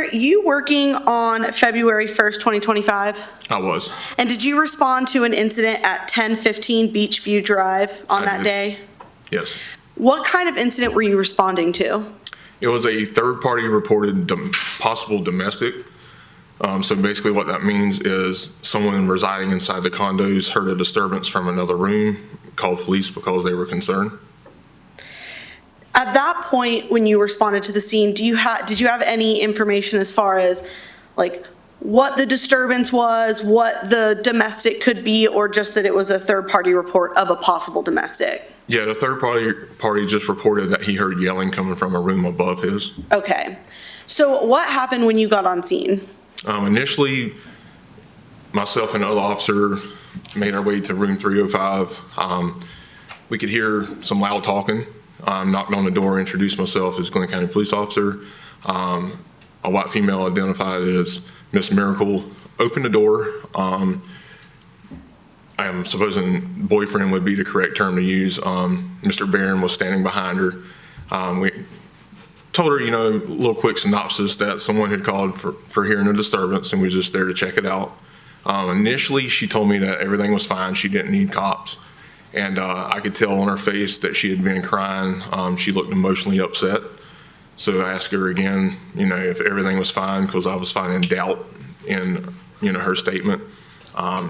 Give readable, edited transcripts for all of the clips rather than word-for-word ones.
Were you working on February 1st, 2025? I was. And did you respond to an incident at 1015 Beachview Drive on that day? Yes. What kind of incident were you responding to? It was a third-party reported possible domestic. So basically what that means is someone residing inside the condos heard a disturbance from another room, called police because they were concerned. At that point, when you responded to the scene, did you have any information as far as like what the disturbance was, what the domestic could be, or just that it was a third-party report of a possible domestic? Yeah, the third party just reported that he heard yelling coming from a room above his. Okay. So what happened when you got on scene? Initially, myself and another officer made our way to room 305. We could hear some loud talking. Knocked on the door, introduced myself as Glenn County Police Officer. A white female identified as Miss Mericle opened the door. I am supposing boyfriend would be the correct term to use. Mr. Barron was standing behind her. We told her, a little quick synopsis that someone had called for hearing a disturbance and we was just there to check it out. Initially, she told me that everything was fine. She didn't need cops. And I could tell on her face that she had been crying. She looked emotionally upset. So I asked her again, if everything was fine, because I was finding doubt in, her statement.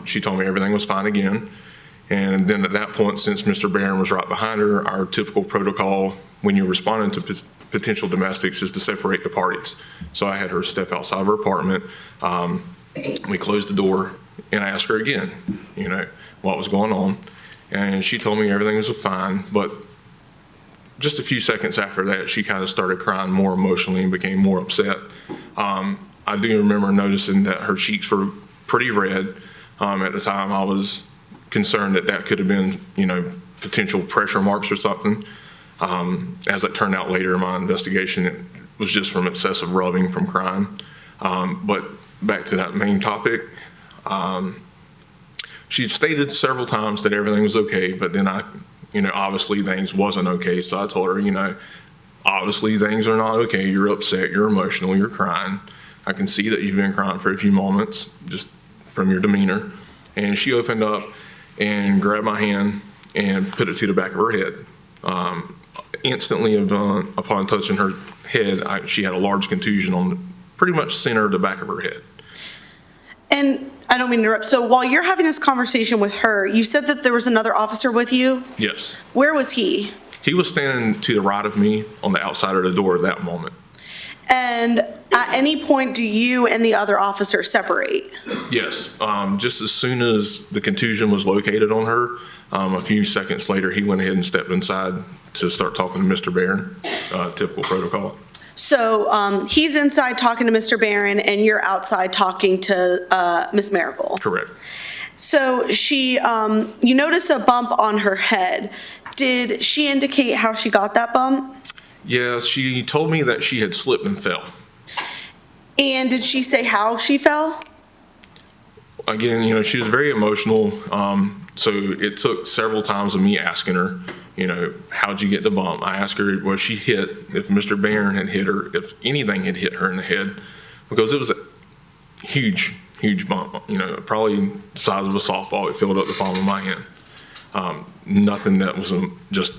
She told me everything was fine again. And then at that point, since Mr. Barron was right behind her, our typical protocol when you're responding to potential domestics is to separate the parties. So I had her step outside of her apartment. We closed the door and I asked her again, what was going on. And she told me everything was fine, but just a few seconds after that, she kind of started crying more emotionally and became more upset. I do remember noticing that her cheeks were pretty red. At the time, I was concerned that could have been, potential pressure marks or something. As it turned out later in my investigation, it was just from excessive rubbing from crying. But back to that main topic, she stated several times that everything was okay, but then obviously things wasn't okay. So I told her, obviously things are not okay. You're upset, you're emotional, you're crying. I can see that you've been crying for a few moments just from your demeanor. And she opened up and grabbed my hand and put it to the back of her head. Instantly upon touching her head, she had a large contusion on the pretty much center of the back of her head. And I don't mean to interrupt. So while you're having this conversation with her, you said that there was another officer with you? Yes. Where was he? He was standing to the right of me on the outside of the door at that moment. And at any point, do you and the other officer separate? Yes. Just as soon as the contusion was located on her, a few seconds later, he went ahead and stepped inside to start talking to Mr. Barron, typical protocol. So he's inside talking to Mr. Barron, and you're outside talking to Ms. Mericle. Correct. So you notice a bump on her head. Did she indicate how she got that bump? Yeah, she told me that she had slipped and fell. And did she say how she fell? Again, she was very emotional. So it took several times of me asking her, how'd you get the bump? I asked her, was she hit, if Mr. Barron had hit her, if anything had hit her in the head, because it was a huge, huge bump, probably the size of a softball. It filled up the palm of my hand. Nothing that was just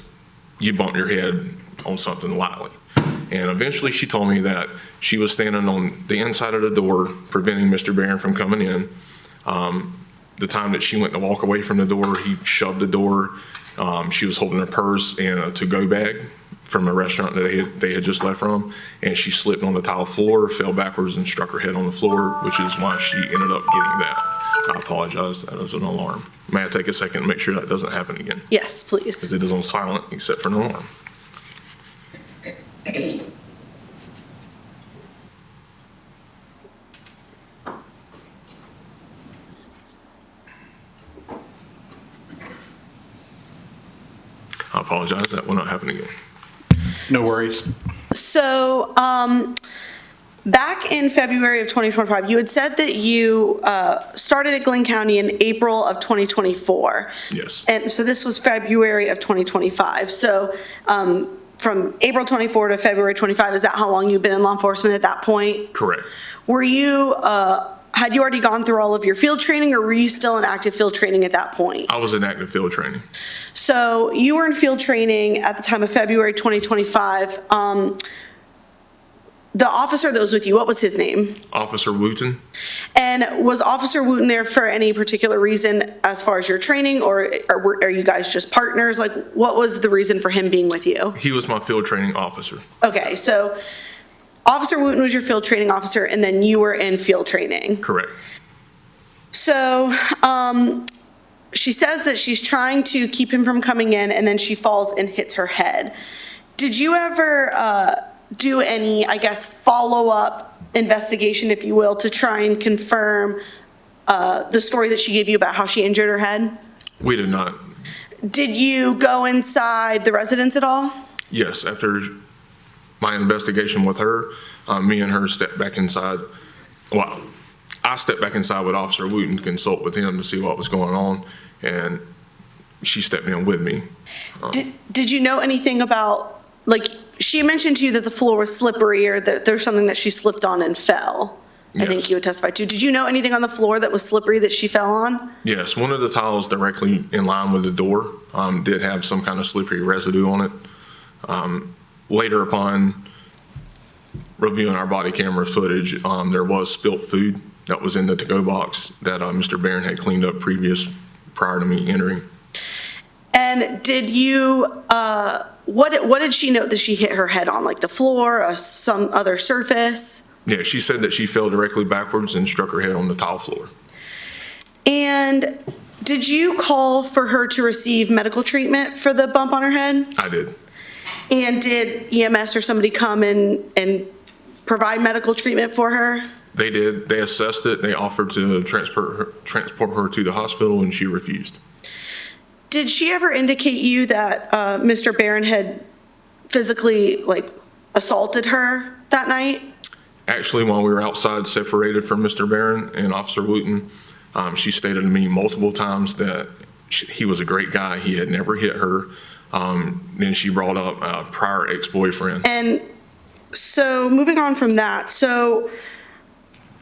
you bump your head on something lightly. And eventually she told me that she was standing on the inside of the door, preventing Mr. Barron from coming in. The time that she went to walk away from the door, he shoved the door. She was holding her purse and a to-go bag from a restaurant that they had just left from, and she slipped on the tile floor, fell backwards, and struck her head on the floor, which is why she ended up getting that. I apologize. That is an alarm. May I take a second to make sure that doesn't happen again? Yes, please. Because it is on silent except for an alarm. I apologize. That will not happen again. No worries. So back in February of 2025, you had said that you started at Glenn County in April of 2024. Yes. And so this was February of 2025. So from April 24 to February 25, is that how long you've been in law enforcement at that point? Correct. Were you, had you already gone through all of your field training, or were you still in active field training at that point? I was in active field training. So you were in field training at the time of February 2025. The officer that was with you, what was his name? Officer Wooten. And was Officer Wooten there for any particular reason as far as your training, or are you guys just partners? Like, what was the reason for him being with you? He was my field training officer. Okay, so Officer Wooten was your field training officer, and then you were in field training. Correct. So, she says that she's trying to keep him from coming in, and then she falls and hits her head. Did you ever do any, I guess, follow-up investigation, if you will, to try and confirm the story that she gave you about how she injured her head? We did not. Did you go inside the residence at all? Yes, after my investigation with her, me and her stepped back inside. Well, I stepped back inside with Officer Wooten to consult with him to see what was going on, and she stepped in with me. Did you know anything about, like, she mentioned to you that the floor was slippery, or that there's something that she slipped on and fell? I think Yes. you would testify to. Did you know anything on the floor that was slippery that she fell on? Yes, one of the tiles directly in line with the door did have some kind of slippery residue on it. Later, upon reviewing our body camera footage, there was spilt food that was in the to-go box that Mr. Barron had cleaned up prior to me entering. And did you, what did she note that she hit her head on, like the floor, or some other surface? Yeah, she said that she fell directly backwards and struck her head on the tile floor. And did you call for her to receive medical treatment for the bump on her head? I did. And did EMS or somebody come and provide medical treatment for her? They did. They assessed it. They offered to transport her to the hospital, and she refused. Did she ever indicate you that Mr. Barron had physically, like, assaulted her that night? Actually, while we were outside separated from Mr. Barron and Officer Wooten, she stated to me multiple times that he was a great guy. He had never hit her. Then she brought up a prior ex-boyfriend. And so moving on from that, so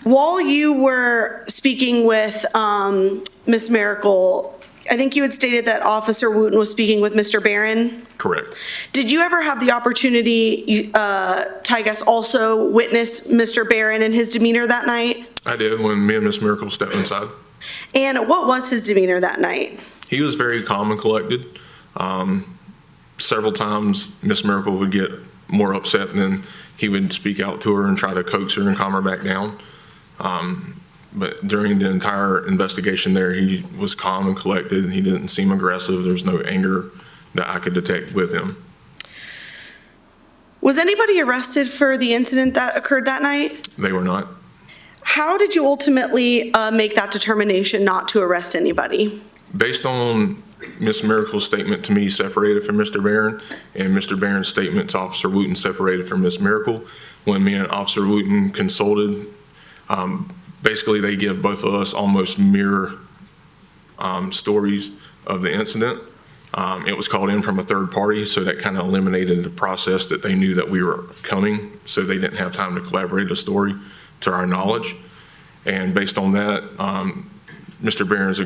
while you were speaking with Ms. Mericle, I think you had stated that Officer Wooten was speaking with Mr. Barron. Correct. Did you ever have the opportunity to, I guess, also witness Mr. Barron and his demeanor that night? I did when me and Miss Miracle stepped inside. And what was his demeanor that night? He was very calm and collected. Several times Miss Miracle would get more upset, and then he would speak out to her and try to coax her and calm her back down. But during the entire investigation there, he was calm and collected. He didn't seem aggressive. There was no anger that I could detect with him. Was anybody arrested for the incident that occurred that night? They were not. How did you ultimately make that determination not to arrest anybody? Based on Miss Miracle's statement to me separated from Mr. Barron, and Mr. Barron's statement to Officer Wooten separated from Miss Miracle, when me and Officer Wooten consulted, basically they give both of us almost mirror stories of the incident. It was called in from a third party, so that kind of eliminated the process that they knew that we were coming, so they didn't have time to collaborate a story to our knowledge. And based on that, Mr. Barron's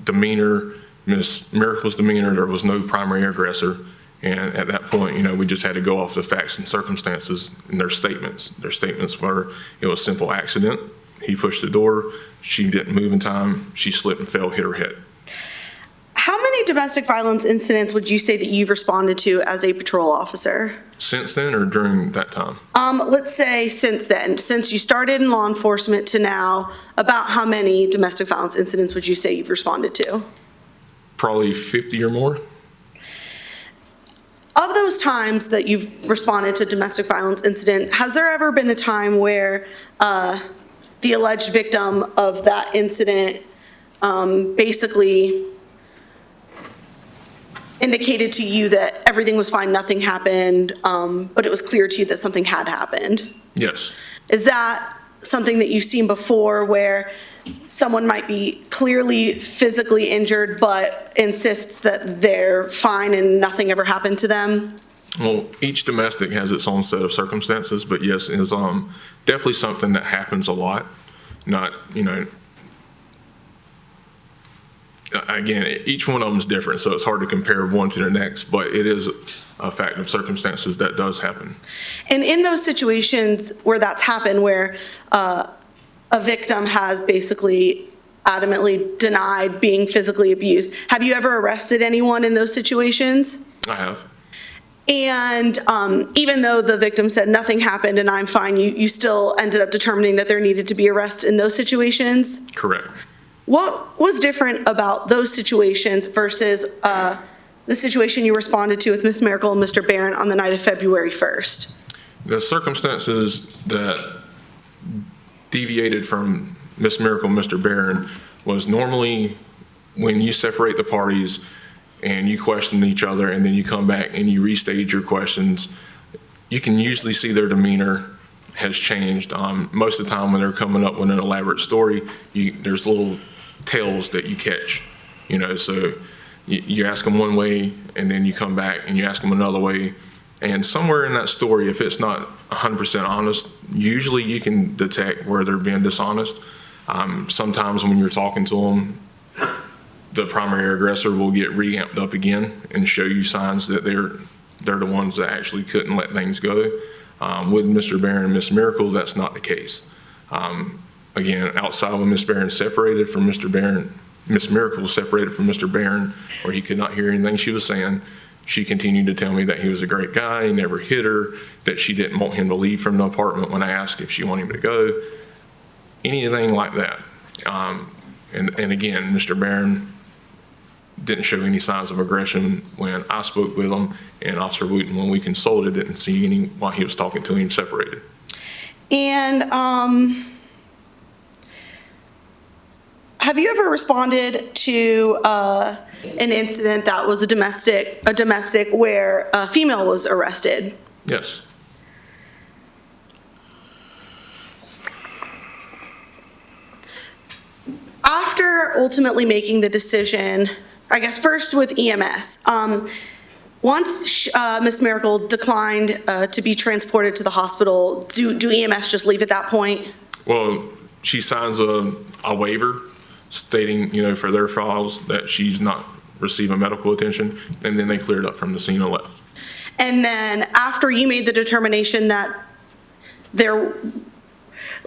demeanor, Miss Miracle's demeanor, there was no primary aggressor. And at that point, we just had to go off the facts and circumstances and their statements. Their statements were, it was a simple accident. He pushed the door. She didn't move in time. She slipped and fell, hit her head. How many domestic violence incidents would you say that you've responded to as a patrol officer? Since then or during that time? Let's say since then. Since you started in law enforcement to now, about how many domestic violence incidents would you say you've responded to? Probably 50 or more. Of those times that you've responded to domestic violence incident, has there ever been a time where the alleged victim of that incident basically indicated to you that everything was fine, nothing happened, but it was clear to you that something had happened? Yes. Is that something that you've seen before, where someone might be clearly physically injured but insists that they're fine and nothing ever happened to them? Well, each domestic has its own set of circumstances, but yes, it's definitely something that happens a lot. Not, again, each one of them is different, so it's hard to compare one to the next, but it is a fact of circumstances that does happen. And in those situations where that's happened, where a victim has basically adamantly denied being physically abused, have you ever arrested anyone in those situations? I have. And even though the victim said nothing happened and I'm fine, you still ended up determining that there needed to be arrest in those situations? Correct. What was different about those situations versus the situation you responded to with Ms. Mericle and Mr. Barron on the night of February 1st? The circumstances that deviated from Ms. Mericle and Mr. Barron was normally when you separate the parties and you question each other and then you come back and you restage your questions, you can usually see their demeanor has changed. Most of the time when they're coming up with an elaborate story, there's little tales that you catch, so you ask them one way and then you come back and you ask them another way. And somewhere in that story, if it's not 100% honest, usually you can detect where they're being dishonest. Sometimes when you're talking to them, the primary aggressor will get reamped up again and show you signs that they're the ones that actually couldn't let things go. With Mr. Barron and Ms. Mericle, that's not the case. Again, outside when Ms. Barron separated from Mr. Barron, Ms. Mericle separated from Mr. Barron, or he could not hear anything she was saying, she continued to tell me that he was a great guy, he never hit her, that she didn't want him to leave from the apartment when I asked if she wanted him to go, anything like that. And again, Mr. Barron didn't show any signs of aggression when I spoke with him, and Officer Wooten, when we consulted, didn't see any while he was talking to him separated. And have you ever responded to an incident that was a domestic where a female was arrested? Yes. After ultimately making the decision, I guess first with EMS, once Ms. Mericle declined to be transported to the hospital, do EMS just leave at that point? Well, she signs a waiver stating, for their files that she's not receiving medical attention, and then they cleared up from the scene and left. And then after you made the determination that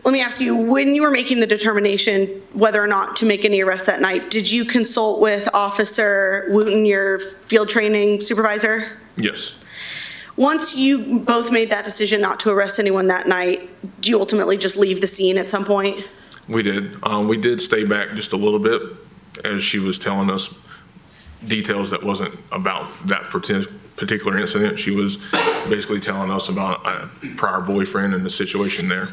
let me ask you, when you were making the determination whether or not to make any arrests that night, did you consult with Officer Wooten, your field training supervisor? Yes. Once you both made that decision not to arrest anyone that night, do you ultimately just leave the scene at some point? We did. We did stay back just a little bit as she was telling us details that wasn't about that particular incident. She was basically telling us about a prior boyfriend and the situation there.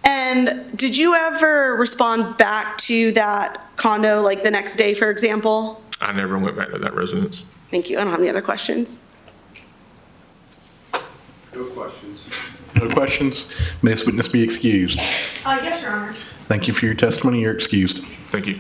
And did you ever respond back to that condo, like the next day, for example? I never went back to that residence. Thank you. I don't have any other questions. No questions. No questions. May this witness be excused? Yes, Your Honor. Thank you for your testimony. You're excused. Thank you.